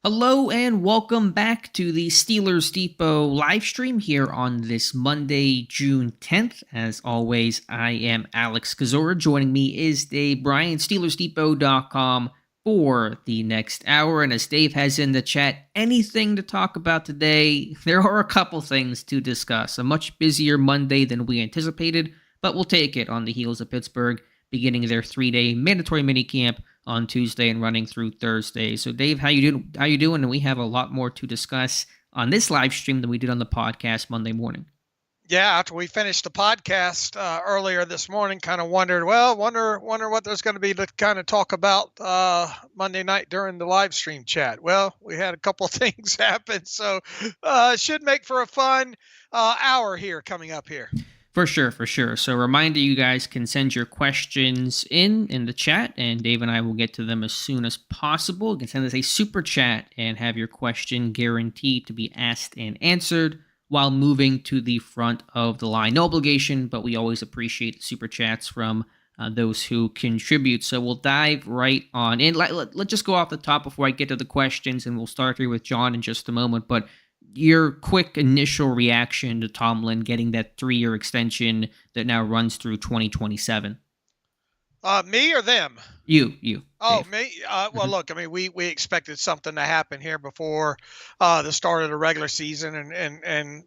Hello and welcome back to the Steelers Depot live stream here on this Monday, June 10th. As always, I am Alex Kozora. Joining me is Dave Bryan, SteelersDepot.com for the next hour. And as Dave has in the chat, anything to talk about today? There are a couple things to discuss. A much busier Monday than we anticipated, but we'll take it on the heels of Pittsburgh beginning their 3-day mandatory minicamp on Tuesday and running through Thursday. So Dave, how you doing? And we have a lot more to discuss on this live stream than we did on the podcast Monday morning. Yeah, after we finished the podcast earlier this morning, kind of wondered, wonder what there's going to be to kind of talk about Monday night during the live stream chat. Well, we had a couple of things happen, so should make for a fun hour here coming up here. For sure. So reminder, you guys can send your questions in the chat, and Dave and I will get to them as soon as possible. You can send us a super chat and have your question guaranteed to be asked and answered while moving to the front of the line. No obligation, but we always appreciate the super chats from those who contribute. So we'll dive right on in. Let's just go off the top before I get to the questions, and we'll start here with John in just a moment. But your quick initial reaction to Tomlin getting that 3-year extension that now runs through 2027? Me or them? You. Oh, Dave. me? Well, look, I mean, we expected something to happen here before the start of the regular season, and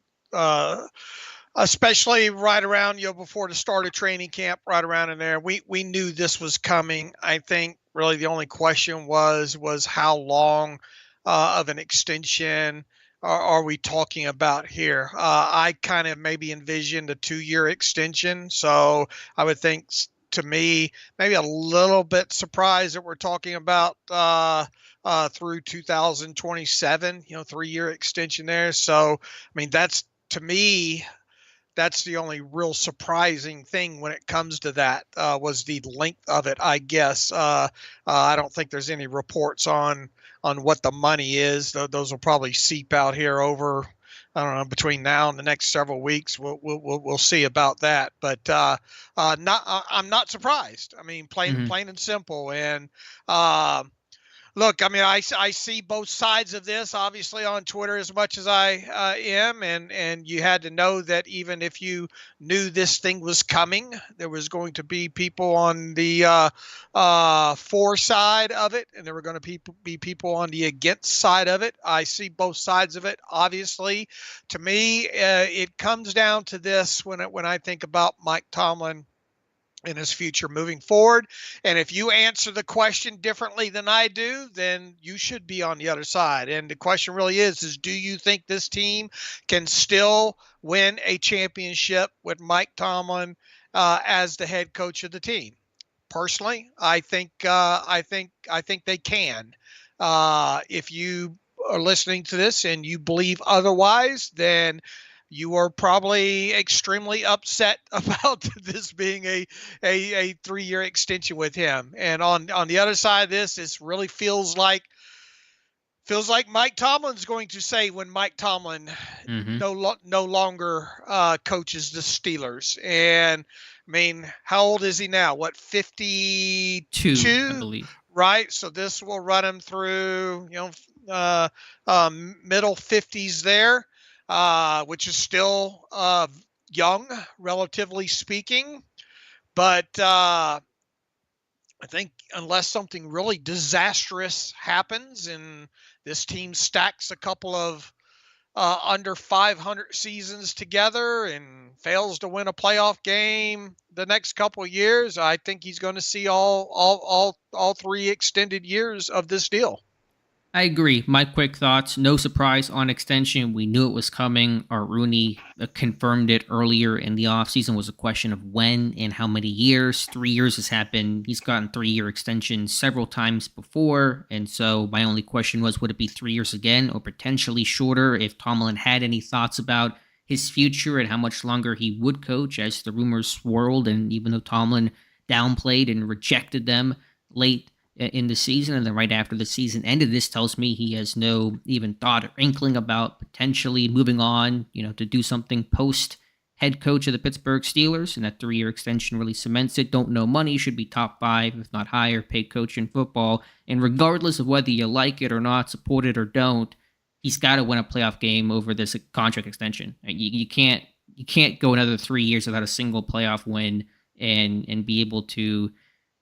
especially right around before the start of training camp, right around in there, we knew this was coming. I think really the only question was how long of an extension are we talking about here? I kind of maybe envisioned a 2-year extension. So I would think, to me, maybe a little bit surprised that we're talking about through 2027, 3-year extension there. So, I mean, to me, that's the only real surprising thing when it comes to that was the length of it, I guess. I don't think there's any reports on what the money is. Those will probably seep out here over, I don't know, between now and the next several weeks. We'll see about that. But I'm not surprised. I mean, plain and simple. And look, I mean, I see both sides of this, obviously, on Twitter as much as I am, and you had to know that even if you knew this thing was coming, there was going to be people on the for side of it, and there were going to be people on the against side of it. I see both sides of it. Obviously, to me, it comes down to this when I think about Mike Tomlin in his future moving forward. And if you answer the question differently than I do, then you should be on the other side. And the question really is do you think this team can still win a championship with Mike Tomlin as the head coach of the team? Personally, I think they can. If you are listening to this and you believe otherwise, then you are probably extremely upset about this being a 3-year extension with him. And on the other side of this, it really feels like Mike Tomlin's going to say when Mike Tomlin no longer coaches the Steelers. And I mean, how old is he now? What, 52? I believe. Right. So this will run him through, middle 50s there. Which is still young, relatively speaking. But I think unless something really disastrous happens and this team stacks a couple of under 500 seasons together and fails to win a playoff game the next couple of years, I think he's going to see all 3 extended years of this deal. I agree. My quick thoughts, no surprise on extension. We knew it was coming. Art Rooney confirmed it earlier in the offseason. Was a question of when and how many years. 3 years has happened. He's gotten 3-year extensions several times before. And so my only question was, would it be 3 years again or potentially shorter if Tomlin had any thoughts about his future and how much longer he would coach as the rumors swirled. And even though Tomlin downplayed and rejected them late in the season, and then right after the season ended, this tells me he has no even thought or inkling about potentially moving on, to do something post head coach of the Pittsburgh Steelers, and that 3-year extension really cements it. Don't know money, should be top 5, if not higher, paid coach in football. And regardless of whether you like it or not, support it or don't, he's got to win a playoff game over this contract extension. You can't go another 3 years without a single playoff win and be able to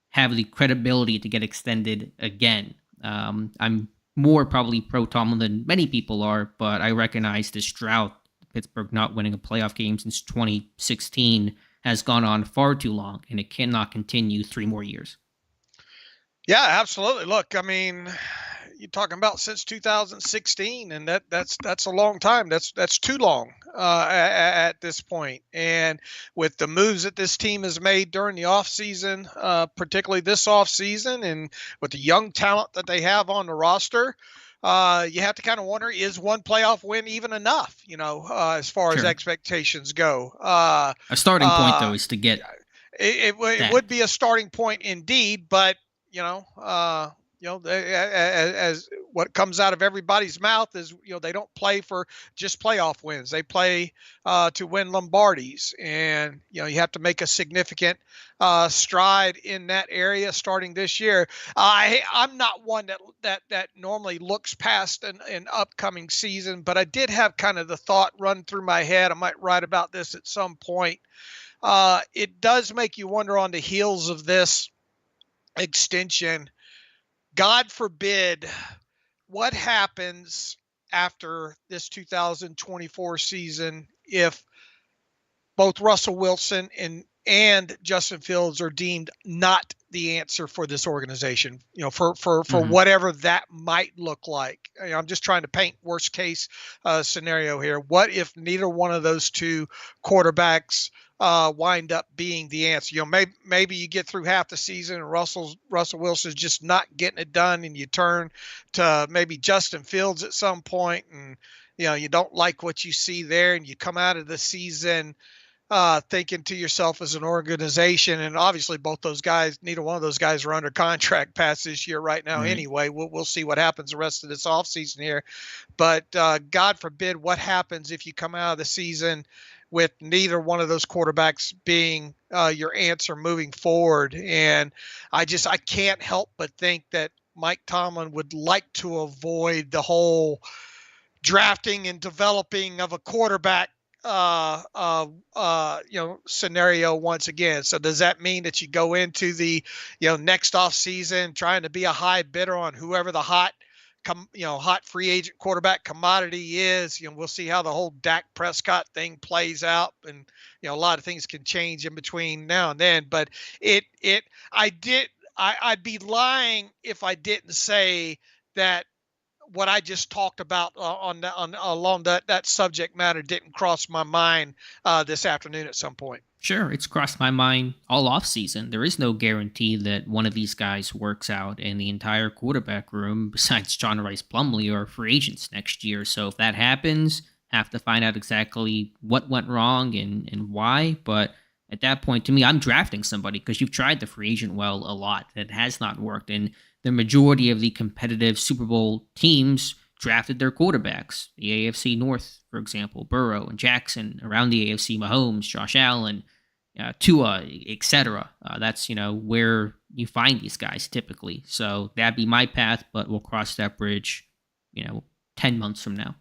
have the credibility to get extended again. I'm more probably pro Tomlin than many people are, but I recognize this drought, Pittsburgh not winning a playoff game since 2016, has gone on far too long, and it cannot continue 3 more years. Yeah, absolutely. Look, I mean, you're talking about since 2016, and that's a long time. That's too long at this point. And with the moves that this team has made during the offseason, particularly this offseason, and with the young talent that they have on the roster, you have to kind of wonder, is one playoff win even enough, as far as expectations go? A starting point, though, is to get it would be a starting point indeed, but, as what comes out of everybody's mouth is, they don't play for just playoff wins. They play to win Lombardis, and you have to make a significant stride in that area starting this year. I'm not one that normally looks past an upcoming season, but I did have kind of the thought run through my head. I might write about this at some point. It does make you wonder, on the heels of this extension, God forbid, what happens after this 2024 season if both Russell Wilson and Justin Fields are deemed not the answer for this organization, for whatever that might look like. I'm just trying to paint worst case scenario here. What if neither one of those two quarterbacks wind up being the answer? Maybe you get through half the season and Russell Wilson's just not getting it done, and you turn to maybe Justin Fields at some point, and you don't like what you see there, and you come out of the season thinking to yourself as an organization, and obviously both those guys, neither one of those guys are under contract past this year right now. Right. Anyway, we'll see what happens the rest of this offseason here. But God forbid, what happens if you come out of the season with neither one of those quarterbacks being your answer moving forward? And I can't help but think that Mike Tomlin would like to avoid the whole drafting and developing of a quarterback scenario once again. So does that mean that you go into the next off season trying to be a high bidder on whoever the hot free agent quarterback commodity is? We'll see how the whole Dak Prescott thing plays out, and a lot of things can change in between now and then. But I'd be lying if I didn't say that what I just talked about along that subject matter didn't cross my mind this afternoon at some point. Sure, it's crossed my mind all off season. There is no guarantee that one of these guys works out, and the entire quarterback room, besides John Rice Plumlee, are free agents next year. So if that happens, have to find out exactly what went wrong and why. But at that point, to me, I'm drafting somebody, because you've tried the free agent well a lot. It has not worked, and the majority of the competitive Super Bowl teams drafted their quarterbacks. The AFC North, for example, Burrow and Jackson. Around the AFC, Mahomes, Josh Allen, Tua, etc. That's where you find these guys typically. So that'd be my path, but we'll cross that bridge 10 months from now.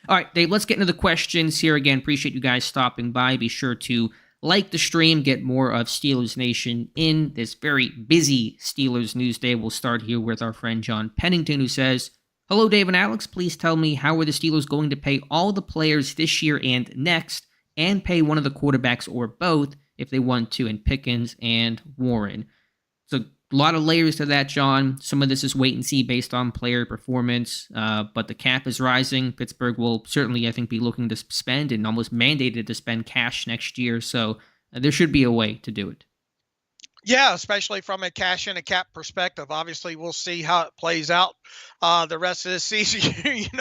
All right, Dave, let's get into the questions here. Again, appreciate you guys stopping by. Be sure to like the stream, get more of Steelers Nation in this very busy Steelers news day. We'll start here with our friend John Pennington, who says, "Hello, Dave and Alex. Please tell me, how are the Steelers going to pay all the players this year and next, and pay one of the quarterbacks or both if they want to, in Pickens and Warren?" So a lot of layers to that, John. Some of this is wait and see based on player performance, but the cap is rising. Pittsburgh will certainly, I think, be looking to spend and almost mandated to spend cash next year. So there should be a way to do it. Yeah, especially from a cash and a cap perspective. Obviously, we'll see how it plays out the rest of the season.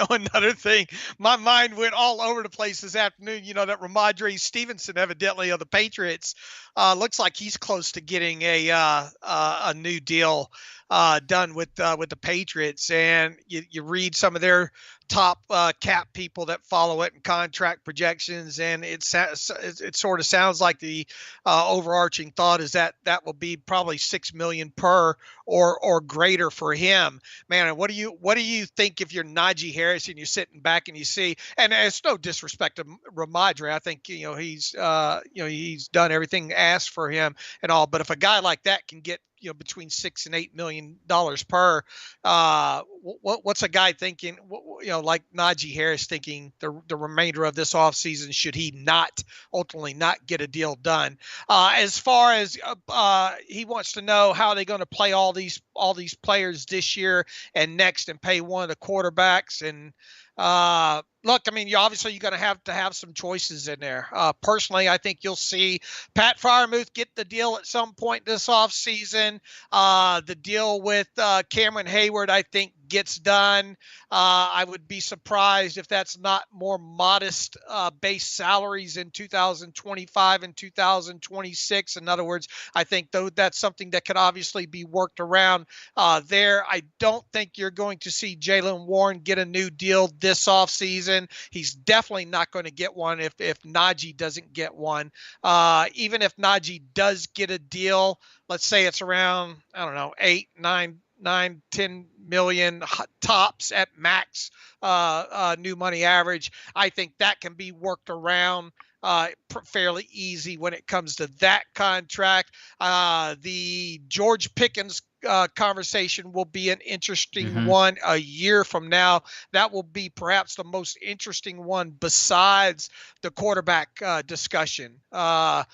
Another thing, my mind went all over the place this afternoon. That Ramondre Stevenson, evidently of the Patriots, looks like he's close to getting a new deal done with the Patriots. And you read some of their top cap people that follow it and contract projections, and it sort of sounds like the overarching thought is that will be probably $6 million per or greater for him. Man, and what do you think if you're Najee Harris and you're sitting back and you see, and it's no disrespect to Ramondre, I think he's done everything asked for him and all, but if a guy like that can get between $6 and $8 million per, what's a guy thinking, like Najee Harris thinking the remainder of this offseason, should he ultimately not get a deal done? As far as he wants to know how they're going to play all these players this year and next and pay one of the quarterbacks. And look, I mean, you're going to have some choices in there. Personally, I think you'll see Pat Freiermuth get the deal at some point this offseason. The deal with Cameron Hayward, I think, gets done. I would be surprised if that's not more modest base salaries in 2025 and 2026. In other words, I think that's something that could obviously be worked around there. I don't think you're going to see Jaylen Warren get a new deal this offseason. He's definitely not going to get one if Najee doesn't get one. Even if Najee does get a deal, let's say it's around, I don't know, 8, 9, 10 million tops at max new money average. I think that can be worked around fairly easy when it comes to that contract. The George Pickens conversation will be an interesting one a year from now. That will be perhaps the most interesting one besides the quarterback discussion. And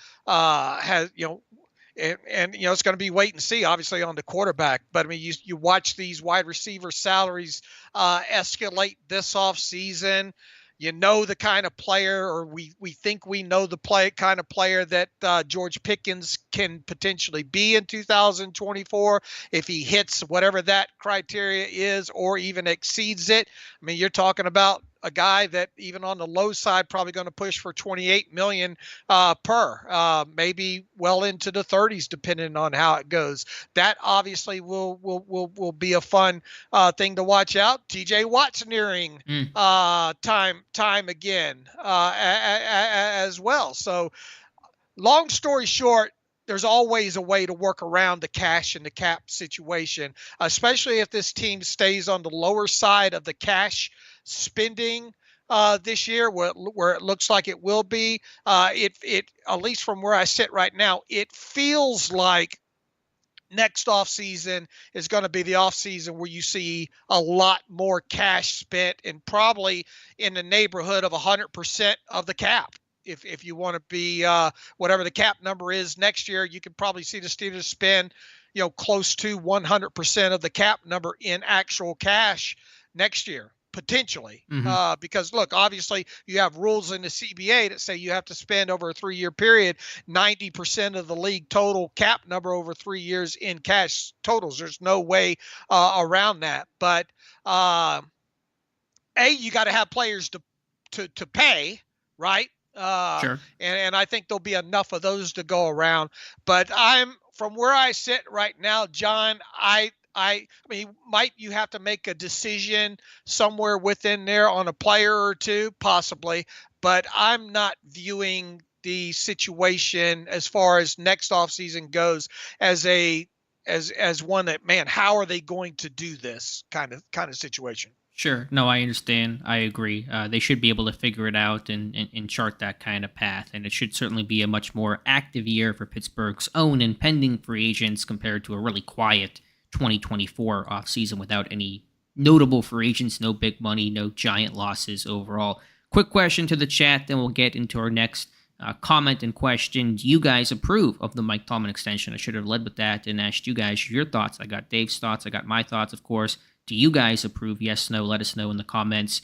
it's going to be wait and see, obviously, on the quarterback. But I mean, you watch these wide receiver salaries escalate this offseason. The kind of player, or we think we know the kind of player that George Pickens can potentially be in 2024 if he hits whatever that criteria is or even exceeds it. I mean, you're talking about a guy that even on the low side probably going to push for $28 million per, maybe well into the 30s, depending on how it goes. That obviously will be a fun thing to watch out. TJ Watt's nearing time again as well. So long story short, there's always a way to work around the cash and the cap situation, especially if this team stays on the lower side of the cash spending this year, where it looks like it will be. It at least from where I sit right now, it feels like next offseason is going to be the offseason where you see a lot more cash spent, and probably in the neighborhood of 100% of the cap. If you want to be whatever the cap number is next year, you could probably see the Steelers spend close to 100% of the cap number in actual cash next year. Potentially, because look, obviously you have rules in the CBA that say you have to spend over a 3-year period 90% of the league total cap number over 3 years in cash totals. There's no way around that. But you got to have players to pay, right? Sure. And I think there'll be enough of those to go around. But from where I sit right now, John, I mean, might you have to make a decision somewhere within there on a player or two, possibly, but I'm not viewing the situation as far as next offseason goes as one that, man, how are they going to do this kind of situation? Sure. No, I understand. I agree. They should be able to figure it out and chart that kind of path. And it should certainly be a much more active year for Pittsburgh's own and pending free agents compared to a really quiet 2024 offseason without any notable free agents, no big money, no giant losses overall. Quick question to the chat, then we'll get into our next comment and question. Do you guys approve of the Mike Tomlin extension? I should have led with that and asked you guys your thoughts. I got Dave's thoughts. I got my thoughts, of course. Do you guys approve? Yes, no? Let us know in the comments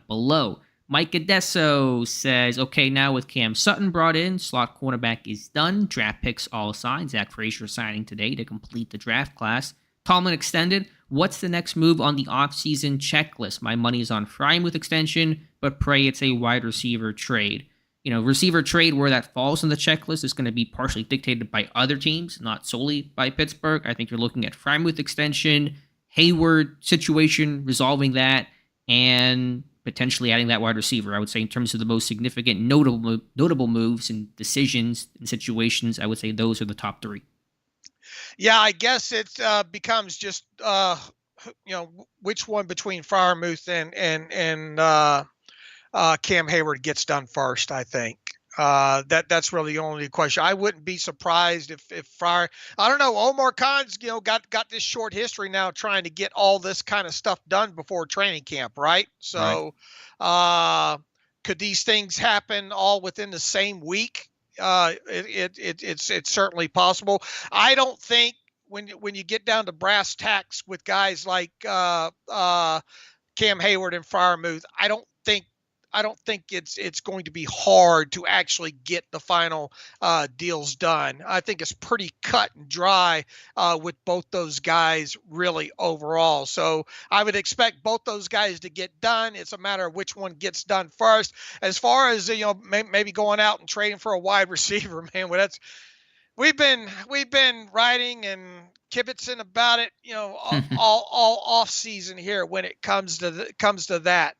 below. Mike Adesso says, okay, now with Cam Sutton brought in, slot cornerback is done. Draft picks all aside. Zach Frazier signing today to complete the draft class. Tomlin extended. What's the next move on the offseason checklist? My money is on Freiermuth extension, but pray it's a wide receiver trade. Receiver trade, where that falls on the checklist, is going to be partially dictated by other teams, not solely by Pittsburgh. I think you're looking at Freiermuth extension, Hayward situation, resolving that, and potentially adding that wide receiver. I would say in terms of the most significant notable moves and decisions and situations, I would say those are the top three. Yeah, I guess it becomes just which one between Freiermuth and Cam Hayward gets done first. I think that's really the only question. I wouldn't be surprised if Fryer. I don't know. Omar Khan's got this short history now trying to get all this kind of stuff done before training camp, right? So, could these things happen all within the same week? It's certainly possible. I don't think when you get down to brass tacks with guys like Cam Hayward and Freiermuth, I don't think it's going to be hard to actually get the final deals done. I think it's pretty cut and dry with both those guys really overall. So I would expect both those guys to get done. It's a matter of which one gets done first. As far as maybe going out and trading for a wide receiver, man, well, we've been writing and kibitzing about it, all off season here when it comes to that.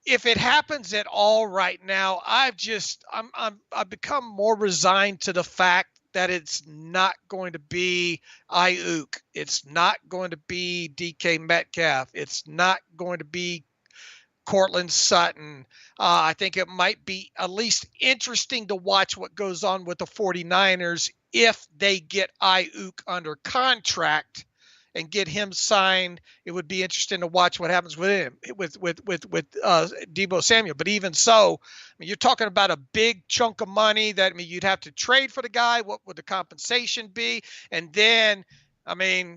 If it happens at all right now, I've become more resigned to the fact that it's not going to be Ayuk. It's not going to be DK Metcalf. It's not going to be Cortland Sutton. I think it might be at least interesting to watch what goes on with the 49ers if they get Ayuk under contract and get him signed. It would be interesting to watch what happens with him, with Deebo Samuel. But even so, you're talking about a big chunk of money that you'd have to trade for the guy. What would the compensation be? And then,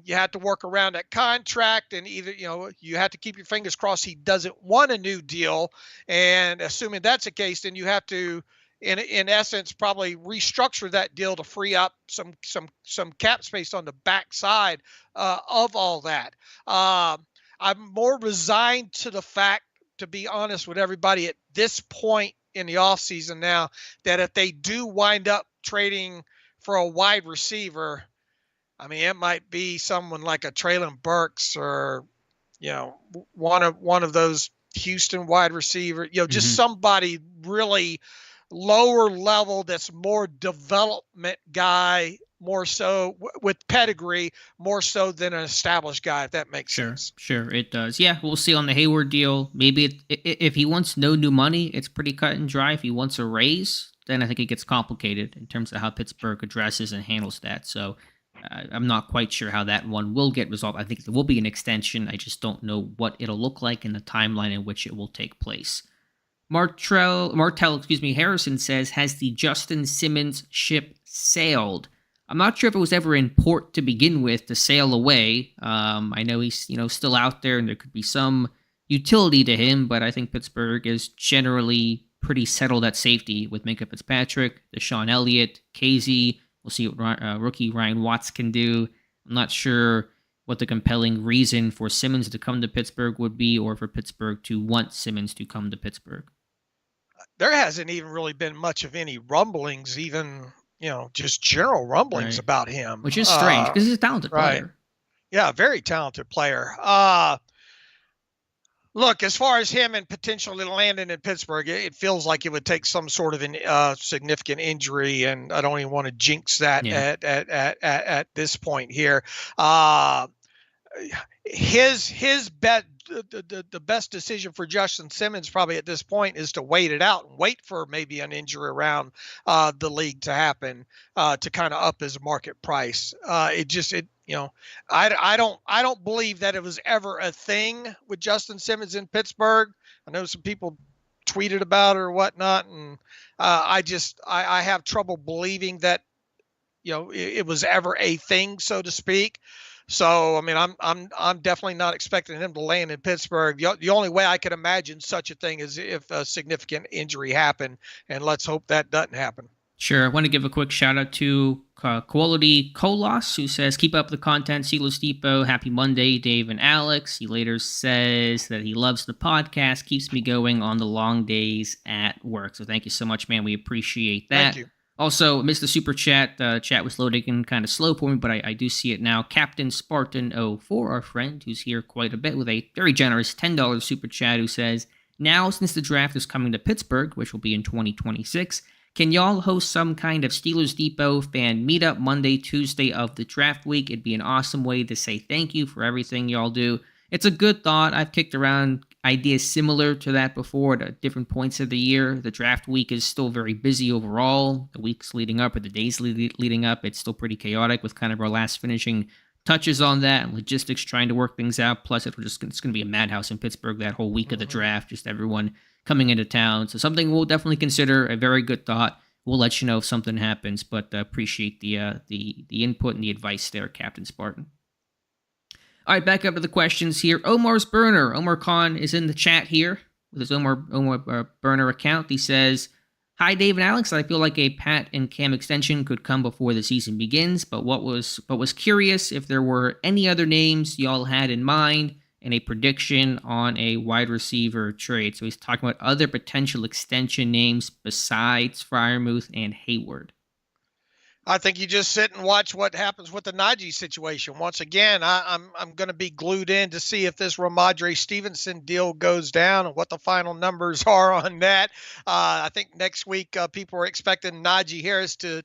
you have to work around that contract, and either, you have to keep your fingers crossed he doesn't want a new deal. And assuming that's the case, then you have to, in essence, probably restructure that deal to free up some cap space on the backside of all that. I'm more resigned to the fact, to be honest with everybody, at this point in the offseason now, that if they do wind up trading for a wide receiver, it might be someone like a Treylon Burks or, one of those Houston wide receiver, just somebody really lower level that's more development guy, more so with pedigree, more so than an established guy, if that makes sense. Sure, it does. Yeah, we'll see on the Hayward deal. Maybe if he wants no new money, it's pretty cut and dry. If he wants a raise, then I think it gets complicated in terms of how Pittsburgh addresses and handles that. So I'm not quite sure how that one will get resolved. I think there will be an extension. I just don't know what it'll look like in the timeline in which it will take place. Martell, Harrison says, has the Justin Simmons ship sailed? I'm not sure if it was ever in port to begin with to sail away. I know he's still out there and there could be some utility to him, but I think Pittsburgh is generally pretty settled at safety with Minkah Fitzpatrick, Deshaun Elliott, KZ. We'll see what rookie Ryan Watts can do. I'm not sure what the compelling reason for Simmons to come to Pittsburgh would be, or for Pittsburgh to want Simmons to come to Pittsburgh. There hasn't even really been much of any rumblings, even, just general rumblings about him. Which is strange because he's a talented player. Yeah, very talented player. Look, as far as him and potentially landing in Pittsburgh, it feels like it would take some sort of significant injury, and I don't even want to jinx that at this point here. His bet. The best decision for Justin Simmons probably at this point is to wait it out and wait for maybe an injury around the league to happen to kind of up his market price. I don't believe that it was ever a thing with Justin Simmons in Pittsburgh. I know some people tweeted about it or whatnot, and I have trouble believing that it was ever a thing, so to speak. So, I'm definitely not expecting him to land in Pittsburgh. The only way I could imagine such a thing is if a significant injury happened, and let's hope that doesn't happen. Sure. I want to give a quick shout out to Quality Colos, who says, "Keep up the content, Steelers Depot. Happy Monday, Dave and Alex." He later says that he loves the podcast, keeps me going on the long days at work. So thank you so much, man. We appreciate that. Thank you. Also, missed the super chat. Chat was loading and kind of slow for me, but I do see it now. Captain Spartan04, our friend, who's here quite a bit, with a very generous $10 super chat, who says, "Now, since the draft is coming to Pittsburgh, which will be in 2026, can y'all host some kind of Steelers Depot fan meetup Monday, Tuesday of the draft week? It'd be an awesome way to say thank you for everything y'all do." It's a good thought. I've kicked around ideas similar to that before at different points of the year. The draft week is still very busy overall. The weeks leading up or the days leading up, it's still pretty chaotic with kind of our last finishing touches on that and logistics trying to work things out. Plus, it's going to be a madhouse in Pittsburgh that whole week of the draft, just everyone coming into town. So something we'll definitely consider, a very good thought. We'll let you know if something happens, but appreciate the input and the advice there, Captain Spartan. All right, back up to the questions here. Omar's Burner. Omar Khan is in the chat here with his Omar Burner account. He says, "Hi, Dave and Alex. I feel like a Pat and Cam extension could come before the season begins, but was curious if there were any other names y'all had in mind and a prediction on a wide receiver trade." So he's talking about other potential extension names besides Freiermuth and Hayward. I think you just sit and watch what happens with the Najee situation. Once again, I'm going to be glued in to see if this Ramondre Stevenson deal goes down and what the final numbers are on that. I think next week people are expecting Najee Harris to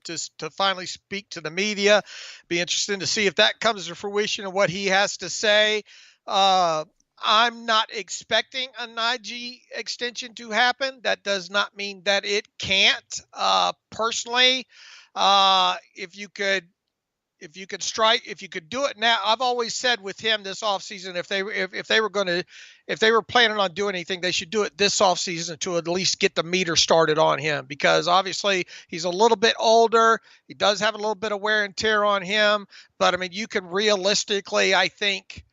finally speak to the media. Be interesting to see if that comes to fruition and what he has to say. I'm not expecting a Najee extension to happen. That does not mean that it can't. Personally, if you could do it now. I've always said with him this offseason, if they were planning on doing anything, they should do it this offseason to at least get the meter started on him, because obviously he's a little bit older. He does have a little bit of wear and tear on him, but I mean, you can realistically, I think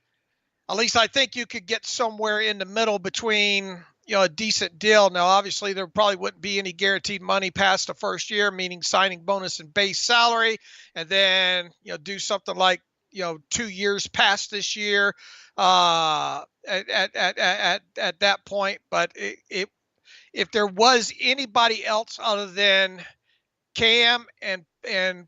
you could get somewhere in the middle between, a decent deal. Now, obviously, there probably wouldn't be any guaranteed money past the first year, meaning signing bonus and base salary, and then, do something like, 2 years past this year at that point. But if there was anybody else other than Cam and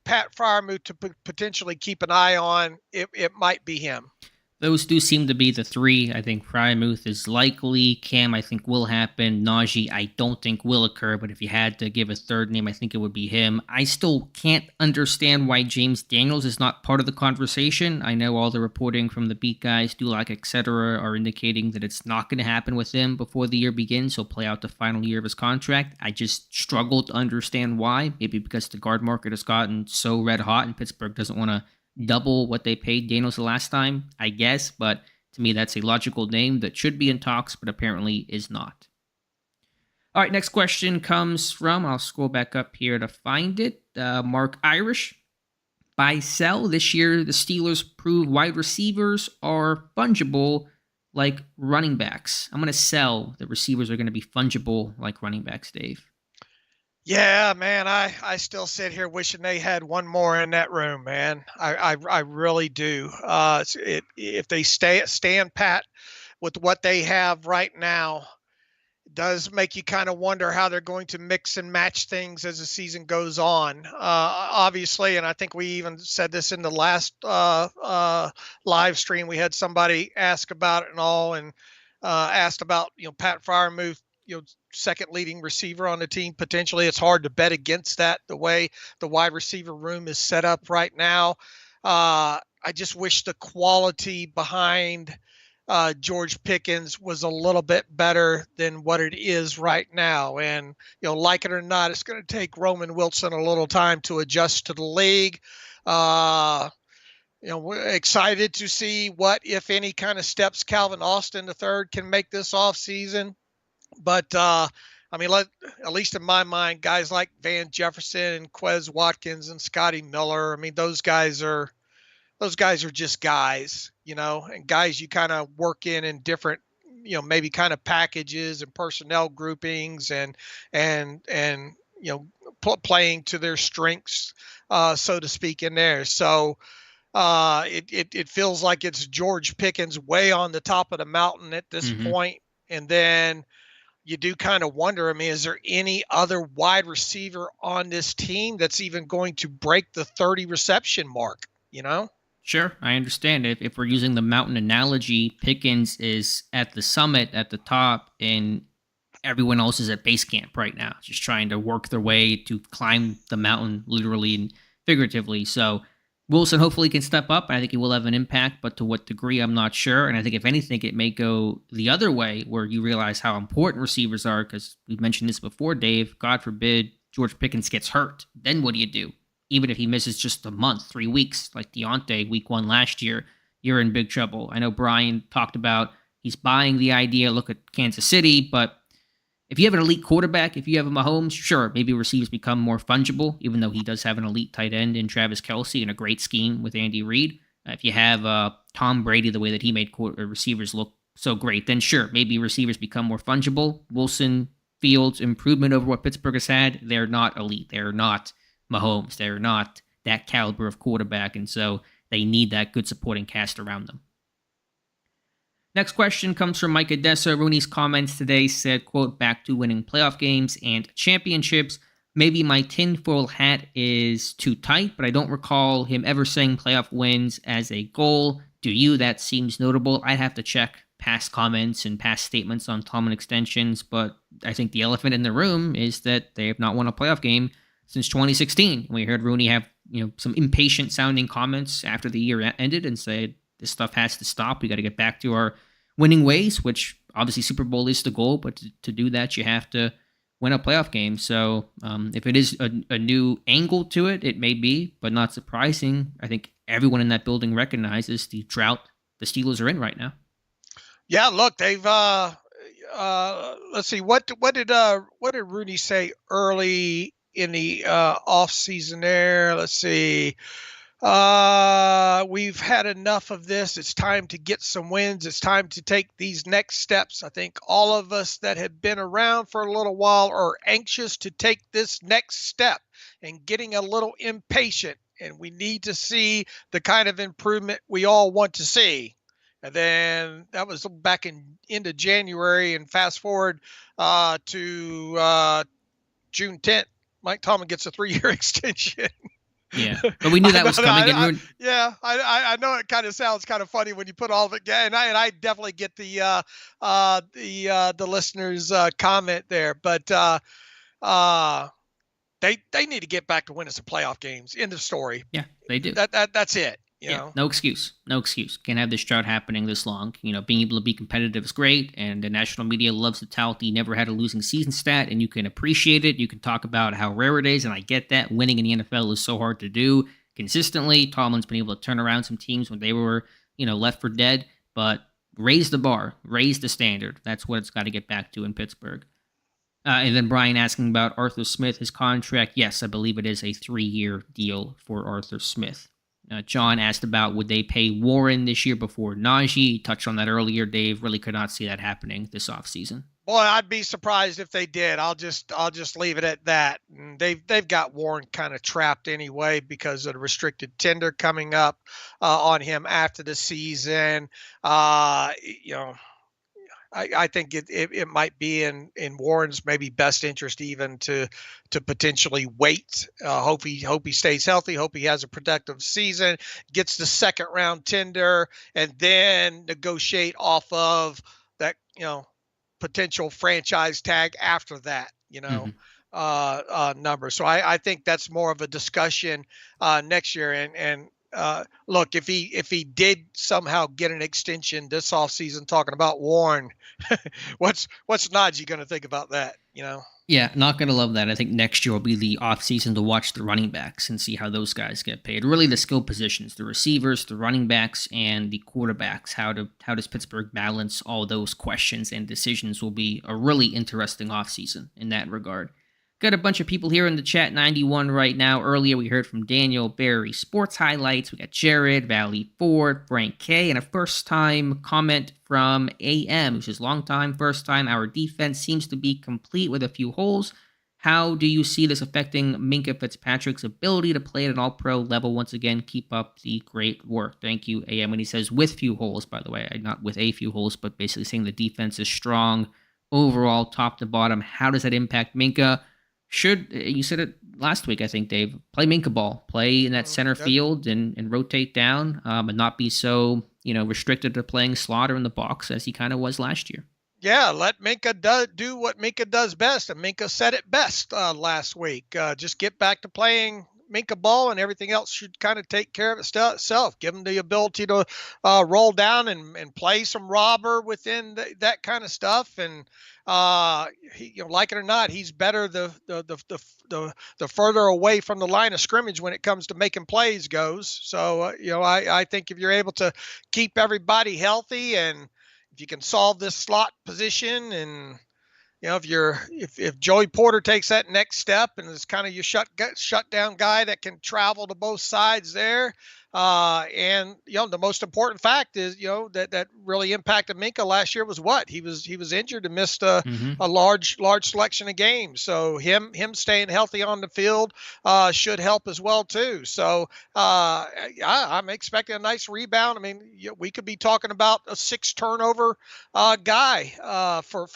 Pat Freiermuth to potentially keep an eye on, it might be him. Those do seem to be the three. I think Freiermuth is likely. Cam, I think, will happen. Najee, I don't think will occur, but if you had to give a third name, I think it would be him. I still can't understand why James Daniels is not part of the conversation. I know all the reporting from the beat guys, Dulac, etc., are indicating that it's not going to happen with him before the year begins. He'll play out the final year of his contract. I just struggle to understand why. Maybe because the guard market has gotten so red hot and Pittsburgh doesn't want to double what they paid Daniels the last time, I guess, but to me that's a logical name that should be in talks, but apparently is not. All right, next question comes from, I'll scroll back up here to find it, Mark Irish. Buy, sell. This year, the Steelers prove wide receivers are fungible like running backs. I'm going to sell. The receivers are going to be fungible like running backs, Dave. Yeah, man, I still sit here wishing they had one more in that room, man. I really do. If they stand pat with what they have right now, it does make you kind of wonder how they're going to mix and match things as the season goes on. Obviously, and I think we even said this in the last live stream, we had somebody ask about it and all, and asked about, Pat Freiermuth, second leading receiver on the team potentially. It's hard to bet against that, the way the wide receiver room is set up right now. I just wish the quality behind George Pickens was a little bit better than what it is right now. And, like it or not, it's going to take Roman Wilson a little time to adjust to the league. We're excited to see what, if any, kind of steps Calvin Austin III can make this offseason. But, at least in my mind, guys like Van Jefferson and Quez Watkins and Scotty Miller, those guys are just guys, and guys you kind of work in different, maybe kind of packages and personnel groupings and playing to their strengths, so to speak, in there. So it feels like it's George Pickens way on the top of the mountain at this point. And then you do kind of wonder, I mean, is there any other wide receiver on this team that's even going to break the 30 reception mark, you know? Sure, I understand. If we're using the mountain analogy, Pickens is at the summit, at the top, and everyone else is at base camp right now, just trying to work their way to climb the mountain, literally and figuratively. So Wilson hopefully can step up, and I think he will have an impact, but to what degree, I'm not sure. And I think if anything, it may go the other way, where you realize how important receivers are, because we've mentioned this before, Dave. God forbid George Pickens gets hurt. Then what do you do? Even if he misses just a month, 3 weeks, like Deontay week 1 last year, you're in big trouble. I know Bryan talked about he's buying the idea, look at Kansas City, but if you have an elite quarterback, if you have a Mahomes, sure, maybe receivers become more fungible, even though he does have an elite tight end in Travis Kelce and a great scheme with Andy Reid. If you have Tom Brady, the way that he made receivers look so great, then sure, maybe receivers become more fungible. Wilson, Fields, improvement over what Pittsburgh has had. They're not elite. They're not Mahomes. They're not that caliber of quarterback, and so they need that good supporting cast around them. Next question comes from Mike Odessa. Rooney's comments today said, quote, back to winning playoff games and championships. Maybe my tinfoil hat is too tight, but I don't recall him ever saying playoff wins as a goal. Do you? That seems notable. I'd have to check past comments and past statements on Tomlin extensions, but I think the elephant in the room is that they have not won a playoff game since 2016. We heard Rooney have some impatient sounding comments after the year ended and said, this stuff has to stop. We got to get back to our winning ways, which obviously Super Bowl is the goal, but to do that, you have to win a playoff game. So if it is a new angle to it, it may be, but not surprising. I think everyone in that building recognizes the drought the Steelers are in right now. Yeah, look, they've let's see, what did Rooney say early in the offseason there? Let's see. We've had enough of this. It's time to get some wins. It's time to take these next steps. I think all of us that have been around for a little while are anxious to take this next step and getting a little impatient. And we need to see the kind of improvement we all want to see. And then that was back into January, and fast forward to June 10th, Mike Tomlin gets a 3-year extension. Yeah, but we knew that was coming. I know it kind of sounds kind of funny when you put all of it, and I definitely get the listeners' comment there, but they need to get back to winning some playoff games. End of story. Yeah, they do. That's it. You know? No excuse. Can't have this drought happening this long. Being able to be competitive is great, and the national media loves to tout the never had a losing season stat, and you can appreciate it. You can talk about how rare it is, and I get that. Winning in the NFL is so hard to do consistently. Tomlin's been able to turn around some teams when they were, left for dead, but raise the bar, raise the standard. That's what it's got to get back to in Pittsburgh. And then Bryan asking about Arthur Smith, his contract. Yes, I believe it is a 3-year deal for Arthur Smith. John asked about would they pay Warren this year before Najee. Touched on that earlier, Dave. Really could not see that happening this offseason. Boy, I'd be surprised if they did. I'll just leave it at that. And they've got Warren kind of trapped anyway because of the restricted tender coming up on him after the season. I think it might be in Warren's maybe best interest even to potentially wait. Hope he stays healthy. Hope he has a productive season, gets the second round tender, and then negotiate off of that potential franchise tag after that. Number. So I think that's more of a discussion next year. And look, if he did somehow get an extension this offseason, talking about Warren, what's Najee going to think about that? Yeah, not going to love that. I think next year will be the offseason to watch the running backs and see how those guys get paid. Really the skill positions, the receivers, the running backs, and the quarterbacks. How does Pittsburgh balance all those questions and decisions will be a really interesting offseason in that regard. Got a bunch of people here in the chat 91 right now. Earlier, we heard from Daniel, Barry, Sports Highlights. We got Jared, Valley Ford, Frank K, and a first-time comment from AM, which is long time, first time. Our defense seems to be complete with a few holes. How do you see this affecting Minkah Fitzpatrick's ability to play at an all-pro level once again? Keep up the great work. Thank you, AM. And he says with few holes, by the way, not with a few holes, but basically saying the defense is strong overall, top to bottom. How does that impact Minkah? You said it last week, I think, Dave, play Minkah ball, play in that center field and rotate down and not be so, restricted to playing slot or in the box as he kind of was last year. Yeah, let Minkah do what Minkah does best, and Minkah said it best last week. Just get back to playing Minkah ball, and everything else should kind of take care of itself. Give him the ability to roll down and play some robber within that kind of stuff. And like it or not, he's better the further away from the line of scrimmage when it comes to making plays goes. So I think if you're able to keep everybody healthy, and if you can solve this slot position, and if Joey Porter takes that next step and is kind of your shut down guy that can travel to both sides there, and the most important fact is that really impacted Minkah last year was what he was injured and missed a large selection of games. So him staying healthy on the field should help as well too. So I'm expecting a nice rebound. I mean, we could be talking about a 6 turnover guy for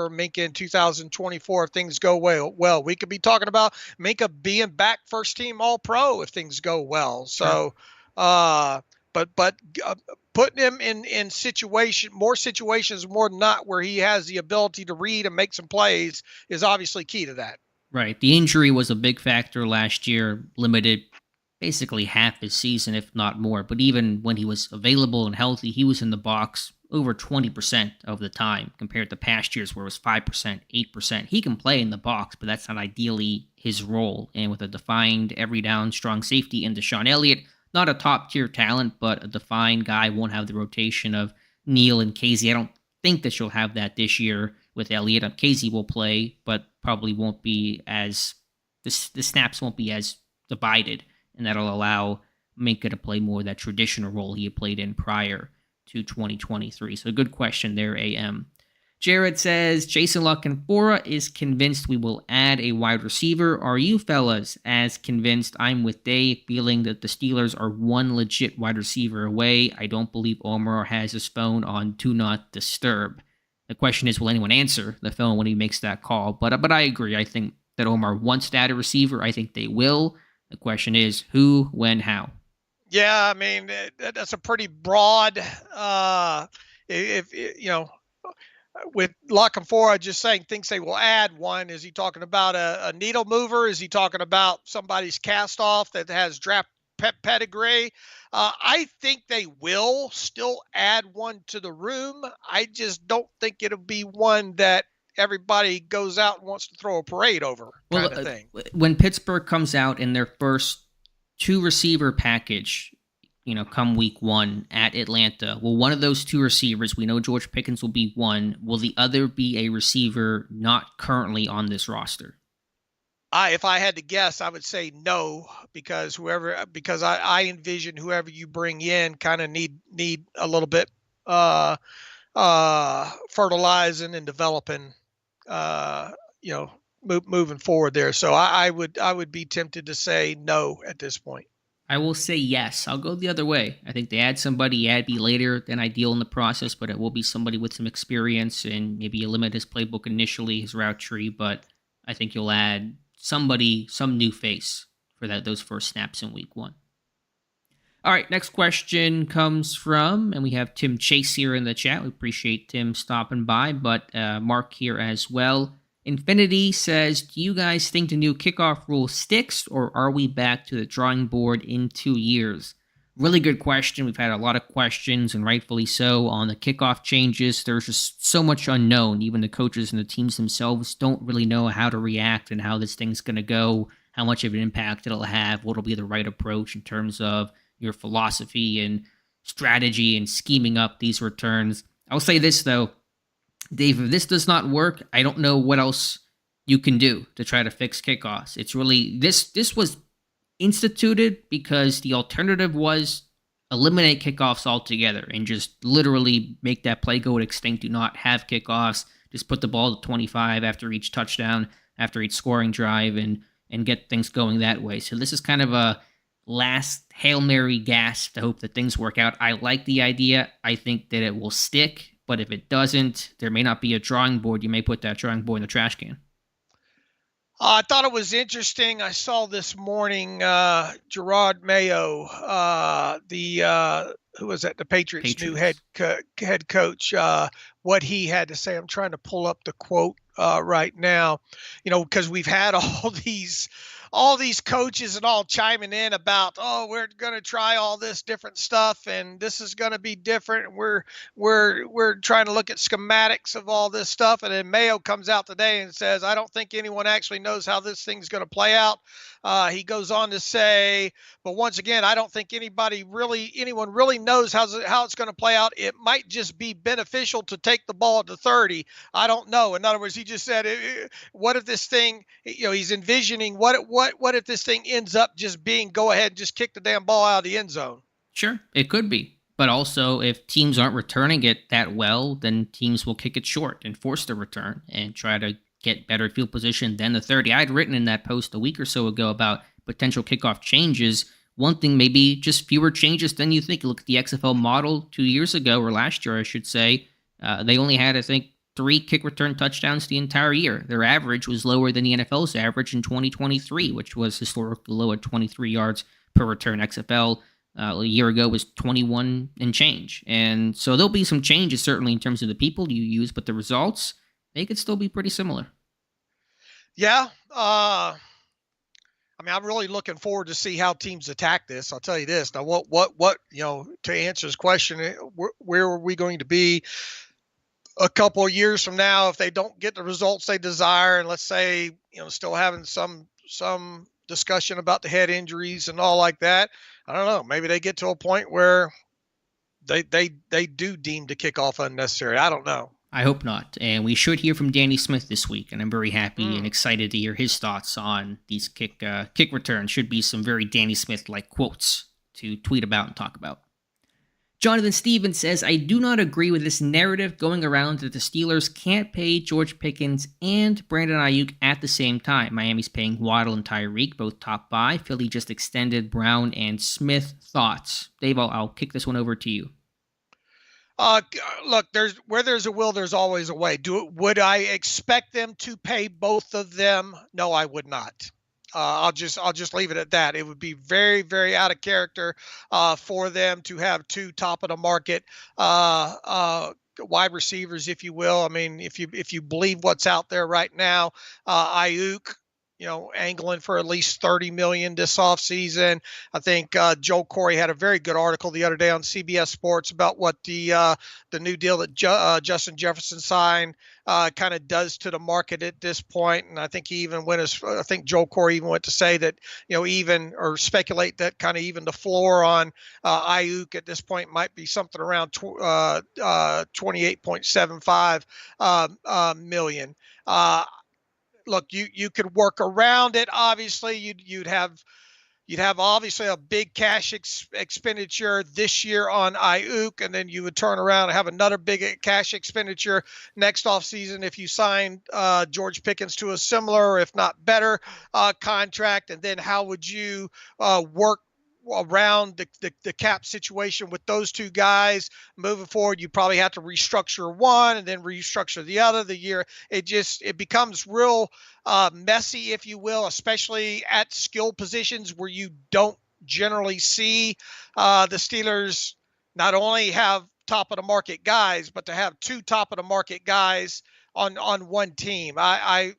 Minkah in 2024 if things go well. We could be talking about Minkah being back first team All Pro if things go well. So. But putting him in more situations more than not where he has the ability to read and make some plays is obviously key to that. Right. The injury was a big factor last year, limited basically half his season, if not more. But even when he was available and healthy, he was in the box over 20% of the time compared to past years where it was 5%, 8%. He can play in the box, but that's not ideally his role. And with a defined every down strong safety in Deshaun Elliott, not a top-tier talent, but a defined guy, won't have the rotation of Neal and Casey. I don't think that she'll have that this year with Elliott. Casey will play, but probably won't be as the snaps won't be as divided, and that'll allow Minkah to play more of that traditional role he had played in prior to 2023. So good question there, AM. Jared says, Jason LaCanfora is convinced we will add a wide receiver. Are you fellas as convinced? I'm with Dave, feeling that the Steelers are one legit wide receiver away. I don't believe Omar has his phone on Do Not Disturb. The question is, will anyone answer the phone when he makes that call? But I agree. I think that Omar wants to add a receiver. I think they will. The question is, who, when, how? Yeah, I mean, that's a pretty broad, with LaCanfora just saying thinks they will add one. Is he talking about a needle mover? Is he talking about somebody's cast off that has draft pedigree? I think they will still add one to the room. I just don't think it'll be one that everybody goes out and wants to throw a parade over kind of thing. When Pittsburgh comes out in their first 2 receiver package, come week 1 at Atlanta, will one of those 2 receivers, we know George Pickens will be one, will the other be a receiver not currently on this roster? If I had to guess, I would say no, because I envision whoever you bring in kind of need a little bit fertilizing and developing, moving forward there. So I would be tempted to say no at this point. I will say yes. I'll go the other way. I think they add somebody, be later than ideal in the process, but it will be somebody with some experience, and maybe you limit his playbook initially, his route tree, but I think you'll add somebody, some new face for those first snaps in week 1. All right, next question comes from, and we have Tim Chase here in the chat. We appreciate Tim stopping by, but Mark here as well. Infinity says, do you guys think the new kickoff rule sticks, or are we back to the drawing board in 2 years? Really good question. We've had a lot of questions, and rightfully so, on the kickoff changes. There's just so much unknown. Even the coaches and the teams themselves don't really know how to react and how this thing's going to go, how much of an impact it'll have, what'll be the right approach in terms of your philosophy and strategy and scheming up these returns. I'll say this, though. Dave, if this does not work, I don't know what else you can do to try to fix kickoffs. It's really, this was instituted because the alternative was eliminate kickoffs altogether and just literally make that play go extinct. Do not have kickoffs. Just put the ball to 25 after each touchdown. after each scoring drive and get things going that way. So this is kind of a last Hail Mary gasp to hope that things work out. I like the idea. I think that it will stick, but if it doesn't, there may not be a drawing board. You may put that drawing board in the trash can. I thought it was interesting. I saw this morning Gerard Mayo, who was at the Patriots. New head coach, what he had to say. I'm trying to pull up the quote right now, because we've had all these coaches and all chiming in about, oh, we're going to try all this different stuff and this is going to be different. We're trying to look at schematics of all this stuff. And then Mayo comes out today and says, I don't think anyone actually knows how this thing's going to play out. He goes on to say, but once again, I don't think anyone really knows how it's going to play out. It might just be beneficial to take the ball at the 30. I don't know. In other words, he just said, what if this thing, he's envisioning what if this thing ends up just being go ahead and just kick the damn ball out of the end zone? Sure, it could be. But also, if teams aren't returning it that well, then teams will kick it short and force the return and try to get better field position than the 30. I had written in that post a week or so ago about potential kickoff changes. One thing, maybe just fewer changes than you think. Look at the XFL model 2 years ago, or last year, I should say. They only had, I think, 3 kick return touchdowns the entire year. Their average was lower than the NFL's average in 2023, which was historically low at 23 yards per return. XFL a year ago was 21 and change. And so there'll be some changes, certainly, in terms of the people you use, but the results, they could still be pretty similar. Yeah. I'm really looking forward to see how teams attack this. I'll tell you this. Now, what to answer this question, where are we going to be a couple of years from now if they don't get the results they desire? And let's say, still having some discussion about the head injuries and all like that. I don't know. Maybe they get to a point where they do deem the kickoff unnecessary. I don't know. I hope not. And we should hear from Danny Smith this week, and I'm very happy and excited to hear his thoughts on these kick returns. Should be some very Danny Smith-like quotes to tweet about and talk about. Jonathan Stevens says, I do not agree with this narrative going around that the Steelers can't pay George Pickens and Brandon Ayuk at the same time. Miami's paying Waddle and Tyreek, both top buy. Philly just extended Brown and Smith. Thoughts? Dave, I'll kick this one over to you. Look, where there's a will, there's always a way. Would I expect them to pay both of them? No, I would not. I'll just leave it at that. It would be very, very out of character for them to have 2 top of the market wide receivers, if you will. I mean, if you believe what's out there right now, Ayuk, angling for at least $30 million this offseason. I think Joe Corey had a very good article the other day on CBS Sports about what the new deal that Justin Jefferson signed kind of does to the market at this point. And I think I think Joe Corey even went to say that, speculate that kind of even the floor on Ayuk at this point might be something around 28.75 million. Look, you could work around it. Obviously, you'd have obviously a big cash expenditure this year on Ayuk, and then you would turn around and have another big cash expenditure next offseason if you signed George Pickens to a similar, if not better, contract. And then how would you work around the cap situation with those 2 guys moving forward? You probably have to restructure one and then restructure the other. It becomes real messy, if you will, especially at skill positions where you don't generally see the Steelers not only have top of the market guys, but to have 2 top of the market guys on one team. Once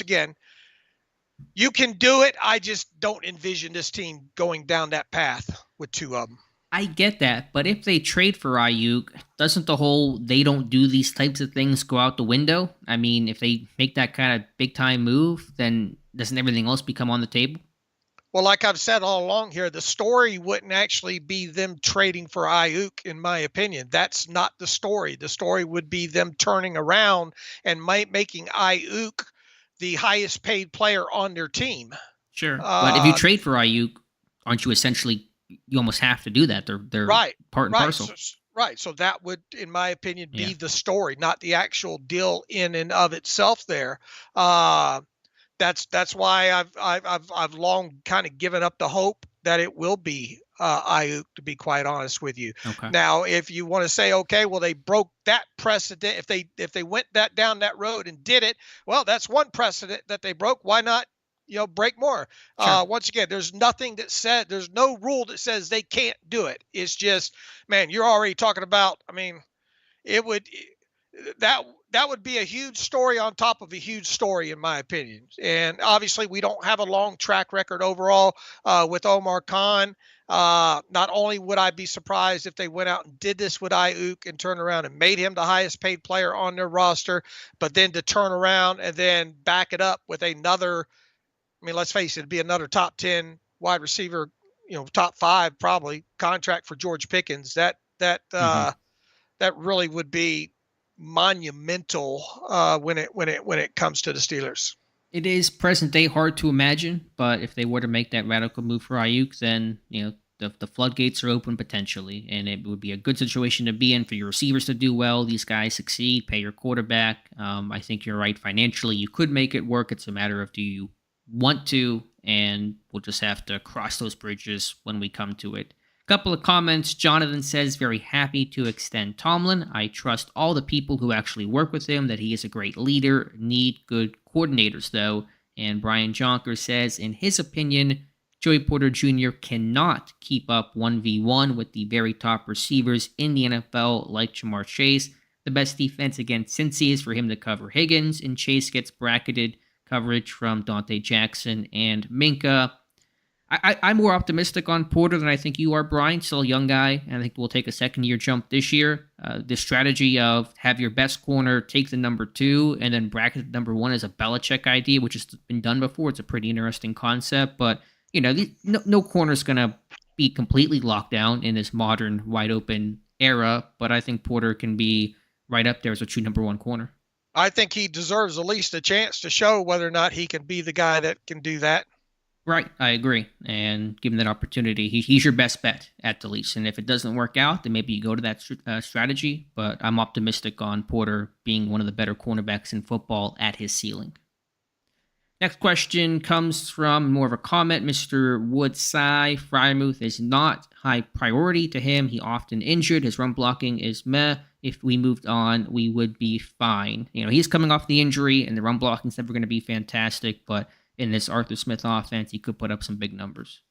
again, you can do it. I just don't envision this team going down that path with 2 of them. I get that, but if they trade for Ayuk, doesn't the whole they don't do these types of things go out the window? I mean, if they make that kind of big-time move, then doesn't everything else become on the table? Well, like I've said all along here, the story wouldn't actually be them trading for Ayuk, in my opinion. That's not the story. The story would be them turning around and making Ayuk the highest paid player on their team. Sure. But if you trade for Ayuk, aren't you essentially, you almost have to do that. They're right, part and parcel. Right. So that would, in my opinion, be Yeah. the story, not the actual deal in and of itself there. Uh, that's why I've long kind of given up the hope that it will be Ayuk, to be quite honest with you. Okay. Now, if you want to say, okay, well, they broke that precedent. If they went that down that road and did it, well, that's one precedent that they broke. Why not, break more? Sure. Once again, there's nothing that said, there's no rule that says they can't do it. It's just, man, you're already talking about. I mean, it would that that would be a huge story on top of a huge story, in my opinion. And obviously, we don't have a long track record overall with Omar Khan. Not only would I be surprised if they went out and did this with Ayuk and turned around and made him the highest paid player on their roster, but then to turn around and then back it up with another. I mean, let's face it, it'd be another top 10 wide receiver, top 5 probably contract for George Pickens. That really would be monumental when it comes to the Steelers. It is present day hard to imagine, but if they were to make that radical move for Ayuk, then the floodgates are open potentially, and it would be a good situation to be in for your receivers to do well. These guys succeed, pay your quarterback. I think you're right. Financially, you could make it work. It's a matter of, do you want to, and we'll just have to cross those bridges when we come to it. Couple of comments. Jonathan says, very happy to extend Tomlin. I trust all the people who actually work with him, that he is a great leader. Need good coordinators, though. And Brian Jonker says, in his opinion, Joey Porter Jr. cannot keep up 1v1 with the very top receivers in the NFL like Jamar Chase. The best defense against Cincy is for him to cover Higgins, and Chase gets bracketed coverage from Dante Jackson and Minka. I'm more optimistic on Porter than I think you are, Brian. Still a young guy, and I think we'll take a second-year jump this year. The strategy of have your best corner take the number 2 and then bracket the number 1 is a Belichick idea, which has been done before. It's a pretty interesting concept, but no corner's going to be completely locked down in this modern, wide-open era, but I think Porter can be right up there as a true number 1 corner. I think he deserves at least a chance to show whether or not he can be the guy that can do that. Right, I agree. And given that opportunity, he's your best bet at the least. And if it doesn't work out, then maybe you go to that strategy. But I'm optimistic on Porter being one of the better cornerbacks in football at his ceiling. Next question comes from more of a comment. Mr. Woodside, Frymouth is not high priority to him. He often injured. His run blocking is meh. If we moved on, we would be fine. He's coming off the injury, and the run blocking is never going to be fantastic, but in this Arthur Smith offense, he could put up some big numbers.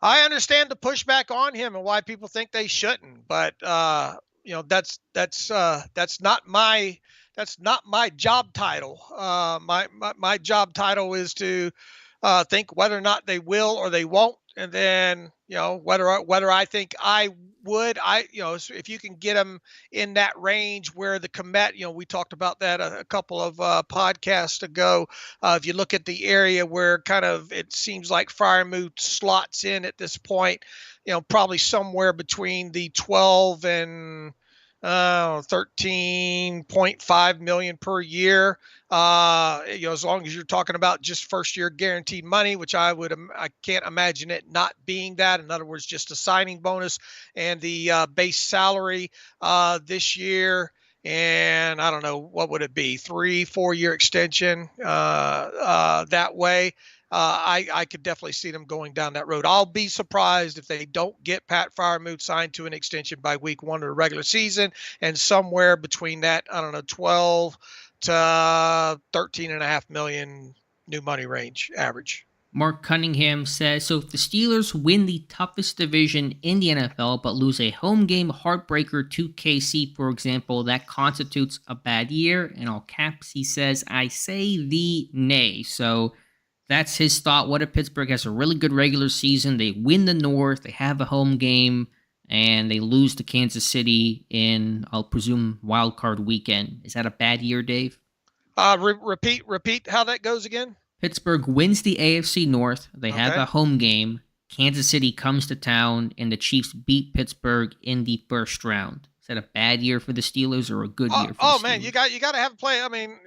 I understand the pushback on him and why people think they shouldn't, but that's not my job title. My job title is to think whether or not they will or they won't, and then whether I think I would. If you can get them in that range where the Komet, we talked about that a couple of podcasts ago. If you look at the area where kind of it seems like Freiermuth slots in at this point, probably somewhere between the 12 and 13.5 million per year. As long as you're talking about just first year guaranteed money, which I can't imagine it not being that. In other words, just a signing bonus and the base salary this year. And I don't know, what would it be? 3-4 year extension that way. I could definitely see them going down that road. I'll be surprised if they don't get Pat Freiermuth signed to an extension by week 1 of the regular season, and somewhere between that, 12 to 13.5 million new money range average. Mark Cunningham says, so if the Steelers win the toughest division in the NFL but lose a home game heartbreaker to KC, for example, that constitutes a bad year. In all caps, he says, I say the nay. So that's his thought. What if Pittsburgh has a really good regular season? They win the North, they have a home game, and they lose to Kansas City in, I'll presume, wild card weekend. Is that a bad year, Dave? Repeat how that goes again. Pittsburgh wins the AFC North. They have a home game. Kansas City comes to town, and the Chiefs beat Pittsburgh in the first round. Is that a bad year for the Steelers or a good year for the Steelers? Oh man, you got to have a play. I mean,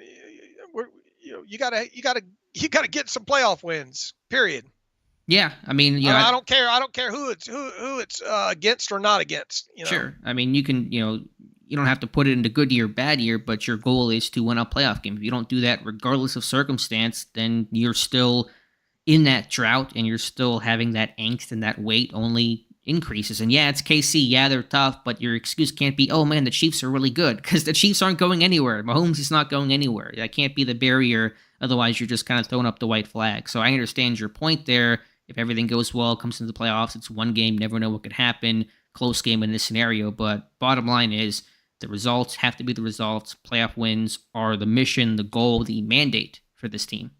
you got to get some playoff wins. Period. Yeah, I mean, I don't care. I don't care who it's against or not against. Sure. I mean, you can, you don't have to put it into good year, bad year, but your goal is to win a playoff game. If you don't do that, regardless of circumstance, then you're still in that drought and you're still having that angst, and that weight only increases. And yeah, it's KC. Yeah, they're tough, but your excuse can't be, oh man, the Chiefs are really good, because the Chiefs aren't going anywhere. Mahomes is not going anywhere. That can't be the barrier. Otherwise, you're just kind of throwing up the white flag. So I understand your point there. If everything goes well, comes into the playoffs, it's one game, never know what could happen. Close game in this scenario. But bottom line is, the results have to be the results. Playoff wins are the mission, the goal, the mandate for this team.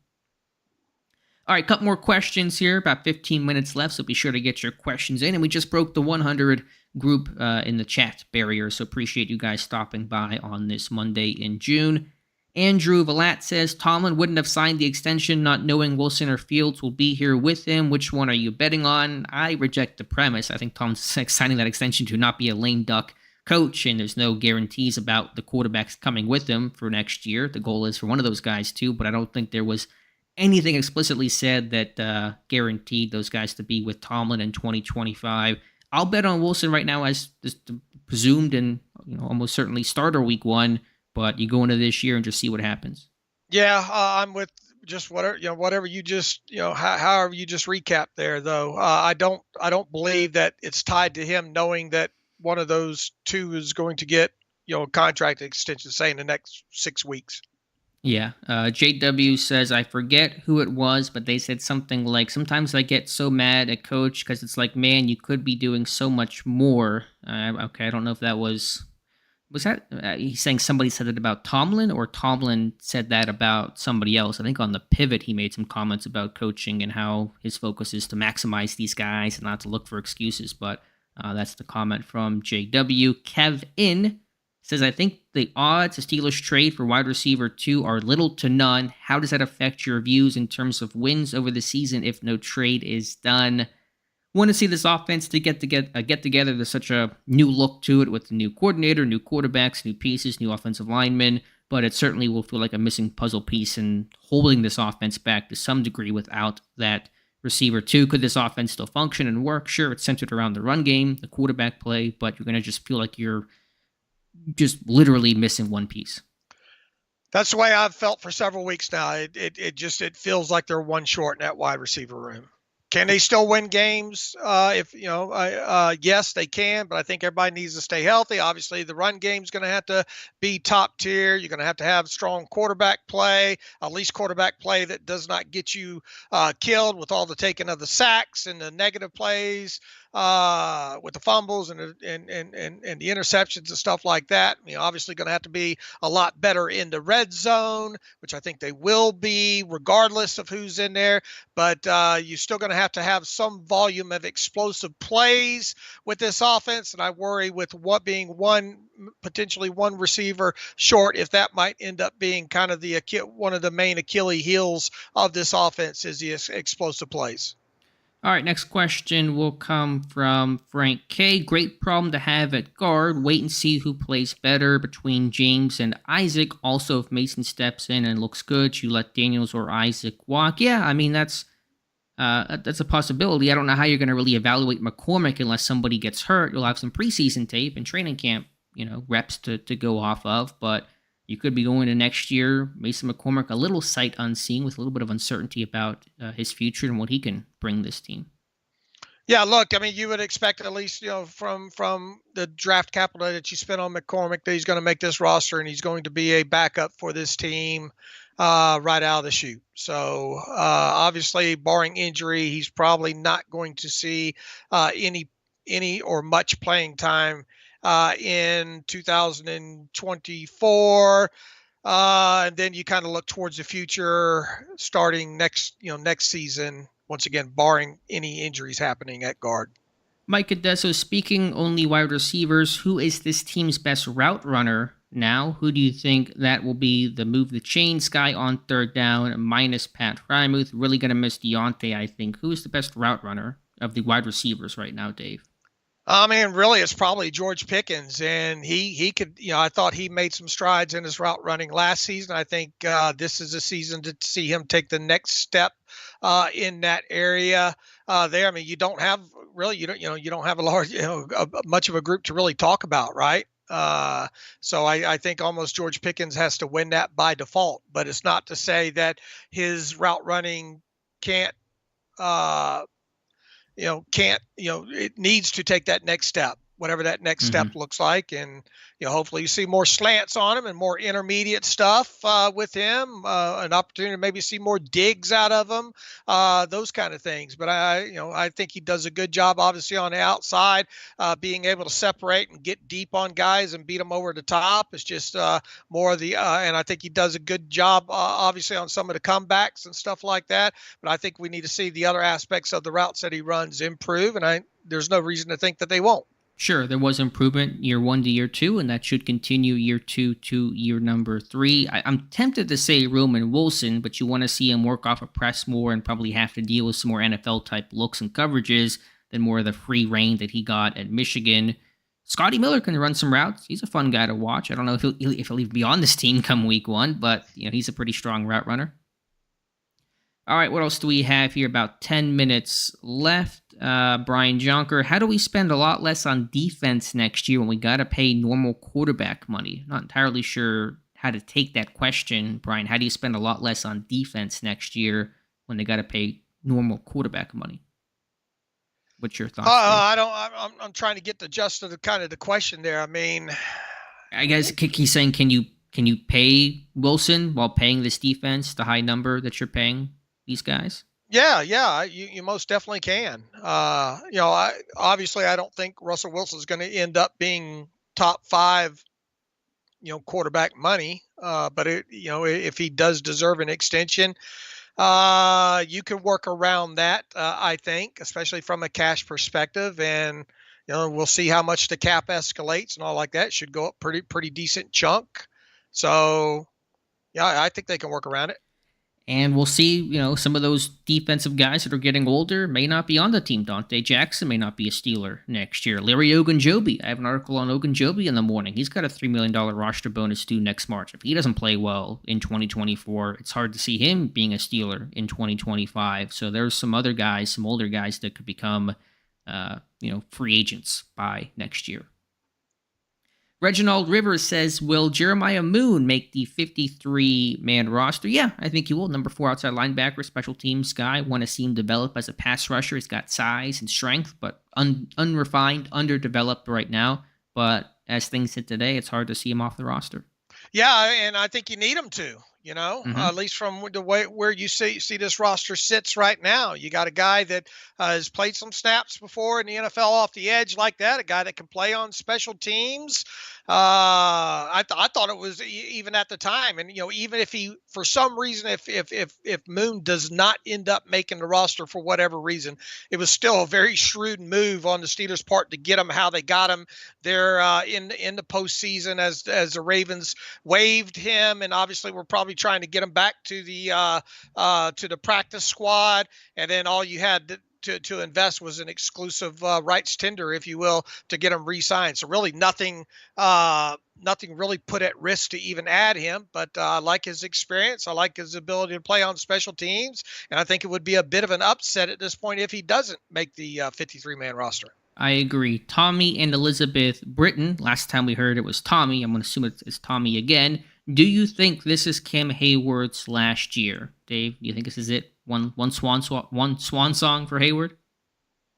All right, a couple more questions here. About 15 minutes left, so be sure to get your questions in. And we just broke the 100 group in the chat barrier, so appreciate you guys stopping by on this Monday in June. Andrew Valat says, Tomlin wouldn't have signed the extension not knowing Wilson or Fields will be here with him. Which one are you betting on? I reject the premise. I think Tomlin's signing that extension to not be a lame duck coach, and there's no guarantees about the quarterbacks coming with him for next year. The goal is for one of those guys too, but I don't think there was anything explicitly said that guaranteed those guys to be with Tomlin in 2025. I'll bet on Wilson right now as the presumed and almost certainly starter week one, but you go into this year and just see what happens. Yeah, I'm with just whatever you just however you just recap there. Though I don't believe that it's tied to him knowing that one of those two is going to get a contract extension, say in the next 6 weeks. Yeah. JW says, I forget who it was, but they said something like, sometimes I get so mad at coach because it's like, man, you could be doing so much more. Okay, I don't know if that was that, he's saying somebody said it about Tomlin, or Tomlin said that about somebody else. I think on the pivot, he made some comments about coaching and how his focus is to maximize these guys and not to look for excuses. But that's the comment from JW. Kevin says, I think the odds of Steelers trade for wide receiver 2 are little to none. How does that affect your views in terms of wins over the season if no trade is done? Want to see this offense to get together. There's such a new look to it with the new coordinator, new quarterbacks, new pieces, new offensive linemen, but it certainly will feel like a missing puzzle piece in holding this offense back to some degree without that receiver 2. Could this offense still function and work? Sure, it's centered around the run game, the quarterback play, but you're going to just feel like you're just literally missing one piece. That's the way I've felt for several weeks now. It feels like they're one short in that wide receiver room. Can they still win games? Yes, they can, but I think everybody needs to stay healthy. Obviously, the run game is going to have to be top tier. You're going to have strong quarterback play, at least quarterback play that does not get you killed with all the taking of the sacks and the negative plays, with the fumbles and the interceptions and stuff like that. Obviously going to have to be a lot better in the red zone, which I think they will be regardless of who's in there. But you're still going to have some volume of explosive plays with this offense. And I worry with what being potentially one receiver short, if that might end up being kind of one of the main Achilles heels of this offense is the explosive plays. All right, next question will come from Frank K. Great problem to have at guard. Wait and see who plays better between James and Isaac. Also, if Mason steps in and looks good, you let Daniels or Isaac walk. Yeah, I mean, that's a possibility. I don't know how you're going to really evaluate McCormick unless somebody gets hurt. You'll have some preseason tape and training camp, reps to go off of, but you could be going to next year, Mason McCormick, a little sight unseen with a little bit of uncertainty about his future and what he can bring this team. Yeah, look, I mean, you would expect at least, from the draft capital that you spent on McCormick, that he's going to make this roster and he's going to be a backup for this team right out of the chute. So obviously, barring injury, he's probably not going to see any or much playing time in 2024. And then you kind of look towards the future starting next season, once again, barring any injuries happening at guard. Mike Adesso speaking, only wide receivers. Who is this team's best route runner now? Who do you think that will be the move the chains guy on third down, minus Pat Frymuth? Really going to miss Deontay, I think. Who is the best route runner of the wide receivers right now, Dave? I mean, really, it's probably George Pickens, and he could. I thought he made some strides in his route running last season. I think this is a season to see him take the next step in that area. There, I mean, you don't have really, you don't have a large, much of a group to really talk about, right? So I think almost George Pickens has to win that by default, but it's not to say that his route running can't uh, it needs to take that next step, whatever that next step looks like. And, hopefully you see more slants on him and more intermediate stuff with him, an opportunity to maybe see more digs out of him, those kind of things. But I think he does a good job, obviously, on the outside, being able to separate and get deep on guys and beat them over the top. It's just more of the, and I think he does a good job, obviously, on some of the comebacks and stuff like that. But I think we need to see the other aspects of the routes that he runs improve, and there's no reason to think that they won't. Sure, there was improvement year 1 to year 2, and that should continue year 2 to year number 3. I'm tempted to say Roman Wilson, but you want to see him work off a press more and probably have to deal with some more NFL-type looks and coverages than more of the free reign that he got at Michigan. Scotty Miller can run some routes. He's a fun guy to watch. I don't know if he'll even be on this team come week 1, but he's a pretty strong route runner. All right, what else do we have here? About 10 minutes left. Brian Jonker, how do we spend a lot less on defense next year when we got to pay normal quarterback money? Not entirely sure how to take that question, Brian. How do you spend a lot less on defense next year when they got to pay normal quarterback money? What's your thoughts? I'm trying to get the gist of the question there. I mean, I guess he's saying, can you pay Wilson while paying this defense the high number that you're paying these guys? Yeah, you most definitely can. Obviously, I don't think Russell Wilson is going to end up being top 5, quarterback money. But if he does deserve an extension, you can work around that. I think, especially from a cash perspective, and we'll see how much the cap escalates and all like that. It should go up pretty decent chunk. So, yeah, I think they can work around it. And we'll see, some of those defensive guys that are getting older may not be on the team. Dante Jackson may not be a Steeler next year. Larry Ogunjobi, I have an article on Ogunjobi in the morning. He's got a $3 million roster bonus due next March. If he doesn't play well in 2024, it's hard to see him being a Steeler in 2025. So there's some other guys, some older guys that could become, free agents by next year. Reginald Rivers says, will Jeremiah Moon make the 53-man roster? Yeah, I think he will. Number 4 outside linebacker, special teams guy. Want to see him develop as a pass rusher. He's got size and strength, but unrefined, underdeveloped right now. But as things sit today, it's hard to see him off the roster. Yeah, and I think you need him to. At least from the way where you see this roster sits right now. You got a guy that has played some snaps before in the NFL off the edge like that, a guy that can play on special teams. I thought it was even at the time, and even if he, for some reason, if Moon does not end up making the roster for whatever reason, it was still a very shrewd move on the Steelers' part to get him how they got him there in the postseason as the Ravens waived him, and obviously we're probably trying to get him back to the practice squad, and then all you had to invest was an exclusive rights tender, if you will, to get him re-signed. So really nothing really put at risk to even add him, but I like his experience. I like his ability to play on special teams, and I think it would be a bit of an upset at this point if he doesn't make the 53-man roster. I agree. Tommy and Elizabeth Britton, last time we heard it was Tommy. I'm going to assume it's Tommy again. Do you think this is Cam Hayward's last year? Dave, do you think this is it? One swan song for Hayward?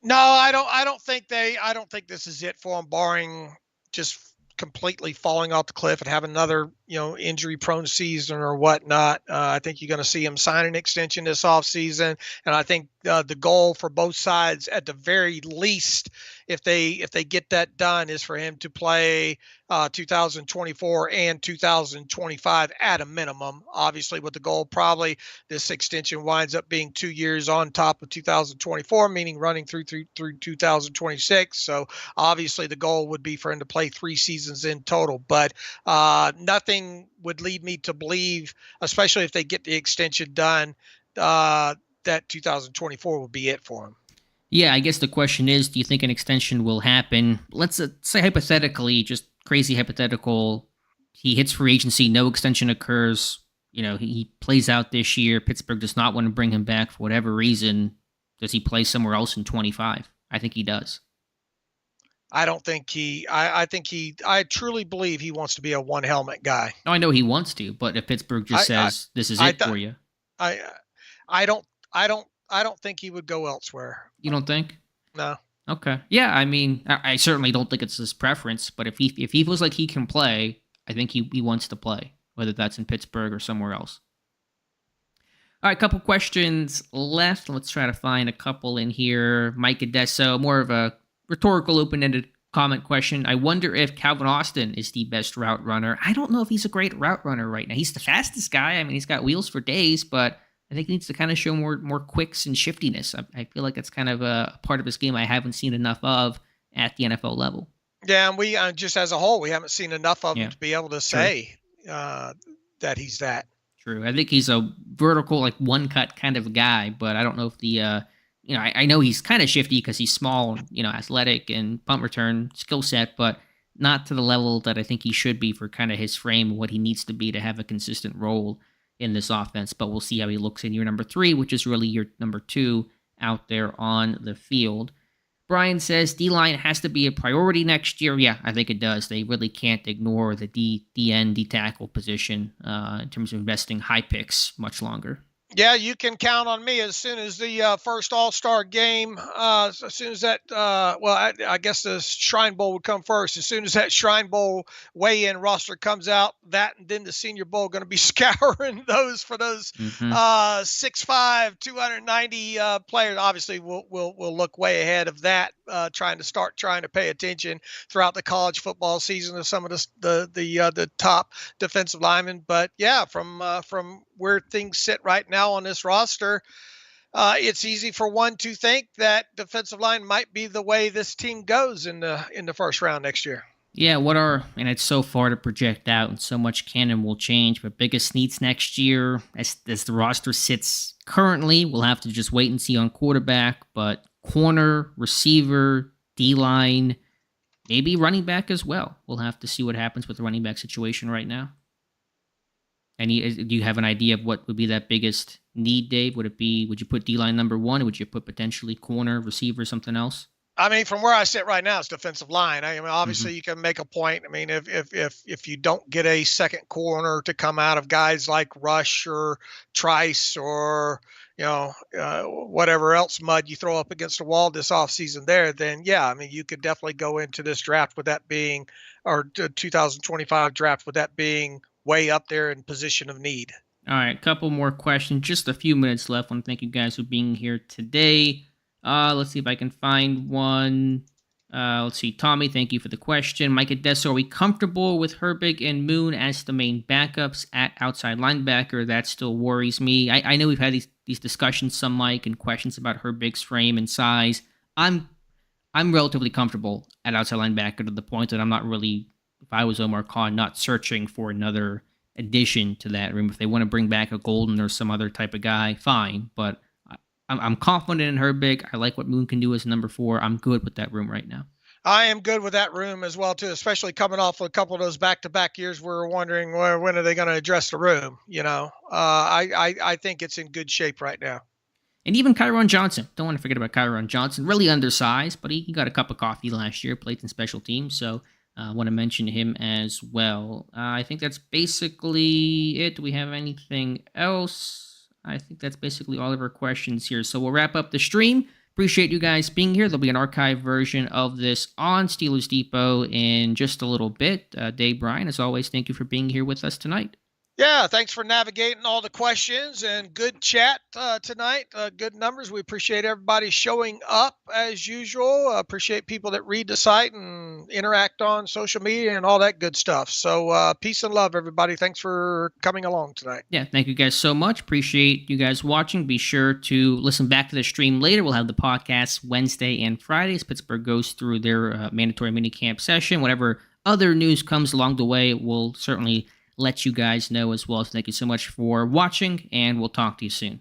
No, I don't think this is it for him, barring just completely falling off the cliff and have another, injury-prone season or whatnot. I think you're going to see him sign an extension this offseason, and I think the goal for both sides, at the very least, if they get that done, is for him to play 2024 and 2025 at a minimum. Obviously, with the goal, probably this extension winds up being 2 years on top of 2024, meaning running through 2026. So obviously, the goal would be for him to play 3 seasons in total. But nothing would lead me to believe, especially if they get the extension done, that 2024 will be it for him. Yeah, I guess the question is, do you think an extension will happen? Let's say hypothetically, just crazy hypothetical, he hits free agency, no extension occurs. He plays out this year. Pittsburgh does not want to bring him back for whatever reason. Does he play somewhere else in 25? I think he does. I don't think I truly believe he wants to be a one helmet guy. No, I know he wants to, but if Pittsburgh just says this is it for you, I I don't I don't think he would go elsewhere. you don't think? No. Okay. Yeah, I mean, I certainly don't think it's his preference, but if he feels like he can play, I think he wants to play, whether that's in Pittsburgh or somewhere else. All right, couple questions left. Let's try to find a couple in here. Mike Adesso, more of a rhetorical, open-ended comment question. I wonder if Calvin Austin is the best route runner. I don't know if he's a great route runner right now. He's the fastest guy. I mean, he's got wheels for days, but I think he needs to kind of show more quicks and shiftiness. I feel like that's kind of a part of his game I haven't seen enough of at the NFL level. Yeah, and we just as a whole, we haven't seen enough of him to be able to say that he's that. True. I think he's a vertical, like one cut kind of guy, but I don't know if the, I know he's kind of shifty because he's small, athletic and punt return skill set, but not to the level that I think he should be for kind of his frame and what he needs to be to have a consistent role in this offense. But we'll see how he looks in year number 3, which is really year number 2 out there on the field. Bryan says D-line has to be a priority next year. Yeah, I think it does. They really can't ignore the D-end, D-tackle position in terms of investing high picks much longer. Yeah, you can count on me as soon as the first All-Star game, as soon as that, I guess the Shrine Bowl would come first. As soon as that Shrine Bowl weigh-in roster comes out, that and then the Senior Bowl going to be scouring those for those 6'5", 290 players. Obviously, we'll look way ahead of that, trying to pay attention throughout the college football season to some of the top defensive linemen. But yeah, from where things sit right now on this roster, it's easy for one to think that defensive line might be the way this team goes in the first round next year. Yeah, and it's so far to project out, and so much can will change, but biggest needs next year, as the roster sits currently, we'll have to just wait and see on quarterback, but corner, receiver, D-line, maybe running back as well. We'll have to see what happens with the running back situation right now. And do you have an idea of what would be that biggest need, Dave? Would you put D-line number 1, or would you put potentially corner, receiver, something else? I mean, from where I sit right now, it's defensive line. I mean, obviously you can make a point. I mean, if you don't get a second corner to come out of guys like Rush or Trice or, whatever else mud you throw up against the wall this offseason there, then yeah, I mean, you could definitely go into this draft with that being, or 2025 draft with that being way up there in position of need. All right, a couple more questions. Just a few minutes left. I want to thank you guys for being here today. Let's see if I can find one. Let's see. Tommy, thank you for the question. Mike Adesso, are we comfortable with Herbig and Moon as the main backups at outside linebacker? That still worries me. I know we've had these discussions, some Mike, and questions about Herbig's frame and size. I'm relatively comfortable at outside linebacker to the point that I'm not really, if I was Omar Khan, not searching for another addition to that room. If they want to bring back a Golden or some other type of guy, fine. But I'm confident in Herbig. I like what Moon can do as number 4. I'm good with that room right now. I am good with that room as well, too, especially coming off a couple of those back-to-back years where we're wondering, well, when are they going to address the room? I think it's in good shape right now. And even Kyron Johnson. Don't want to forget about Kyron Johnson. Really undersized, but he got a cup of coffee last year, played in special teams, so I want to mention him as well. I think that's basically it. Do we have anything else? I think that's basically all of our questions here. So we'll wrap up the stream. Appreciate you guys being here. There'll be an archive version of this on Steelers Depot in just a little bit. Dave, Bryan, as always, thank you for being here with us tonight. Yeah, thanks for navigating all the questions and good chat tonight. Good numbers. We appreciate everybody showing up as usual. Appreciate people that read the site and interact on social media and all that good stuff. So peace and love, everybody. Thanks for coming along tonight. Yeah, thank you guys so much. Appreciate you guys watching. Be sure to listen back to the stream later. We'll have the podcast Wednesday and Fridays. Pittsburgh goes through their mandatory minicamp session. Whatever other news comes along the way, we'll certainly let you guys know as well. So thank you so much for watching, and we'll talk to you soon.